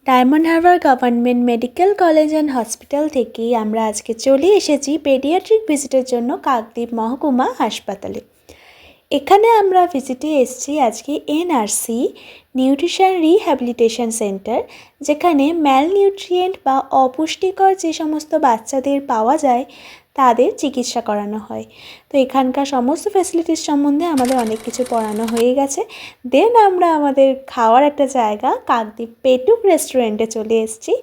Diamond Harbour government medical college and hospital থেকে আমরা আজকে চলে এসেছি পেডিয়াট্রিক ভিজিটের জন্য কাকদ্বীপ মহকুমা হাসপাতালে। এখানে আমরা ভিজিটে এসেছি আজকে এনআরসি নিউট্রিশন রিহ্যাবিলিটেশন সেন্টার, যেখানে ম্যালনিউট্রিয়েন্ট বা অপুষ্টিকর যে সমস্ত বাচ্চাদের পাওয়া যায় তাদের চিকিৎসা করানো হয়। তো এখানকার সমস্ত ফ্যাসিলিটিস সম্বন্ধে আমাদের অনেক কিছু পড়ানো হয়ে গেছে। দেন আমরা আমাদের খাওয়ার একটা জায়গা কাকদ্বীপ পেটুক রেস্টুরেন্টে চলে এসেছি,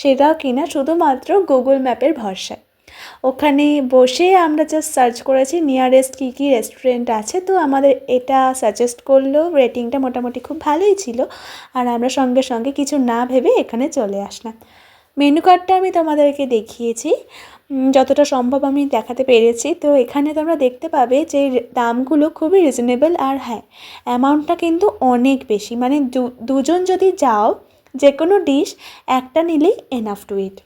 সেটাও কিনা শুধুমাত্র গুগল ম্যাপের ভরসায়। ওখানে বসে আমরা জাস্ট সার্চ করেছি নিয়ারেস্ট কী কী রেস্টুরেন্ট আছে, তো আমাদের এটা সাজেস্ট করলো। রেটিংটা মোটামুটি খুব ভালোই ছিল, আর আমরা সঙ্গে সঙ্গে কিছু না ভেবে এখানে চলে আসলাম। মেনু কার্ডটা আমি তোমাদেরকে দেখিয়েছি, যতটা সম্ভব আমি দেখাতে পেরেছি। তো এখানে তোমরা দেখতে পাবে যে দামগুলো খুবই রিজনেবল, আর হ্যাঁ, অ্যামাউন্টটা কিন্তু অনেক বেশি। মানে দুজন যদি যাও, যে কোনো ডিশ একটা নিলেই এনাফ টু ইট।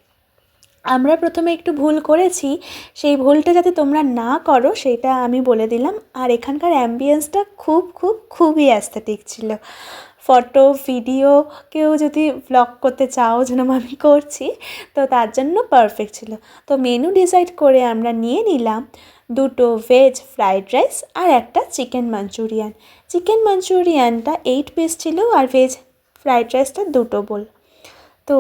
আমরা প্রথমে একটু ভুল করেছি, সেই ভুলটা যাতে তোমরা না করো সেটা আমি বলে দিলাম। আর এখানকার অ্যাম্বিয়েন্সটা খুবই অ্যাস্থেটিক ছিল। ফটো ভিডিও কেউ যদি ব্লগ করতে চাও, যেরকম আমি করছি, তো তার জন্য পারফেক্ট ছিল। তো মেনু ডিসাইড করে আমরা নিয়ে নিলাম 2টো ভেজ ফ্রাইড রাইস আর একটা চিকেন মাঞ্চুরিয়ান। চিকেন মাঞ্চুরিয়ানটা 8 পিস ছিল, আর ভেজ ফ্রাইড রাইসটা 2টো বোল। তো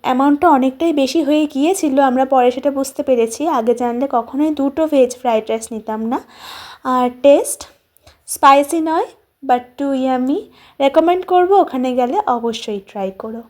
অ্যামাউন্টটা অনেকটাই বেশি হয়ে গিয়েছিল, আমরা পরে সেটা বুঝতে পেরেছি। আগে জানলে কখনোই 2টো ভেজ ফ্রাইড রাইস নিতাম না। আর টেস্ট স্পাইসি নয়, বাট টু ইয়ামি। রেকমেন্ড করবো, ওখানে গেলে অবশ্যই ট্রাই করো।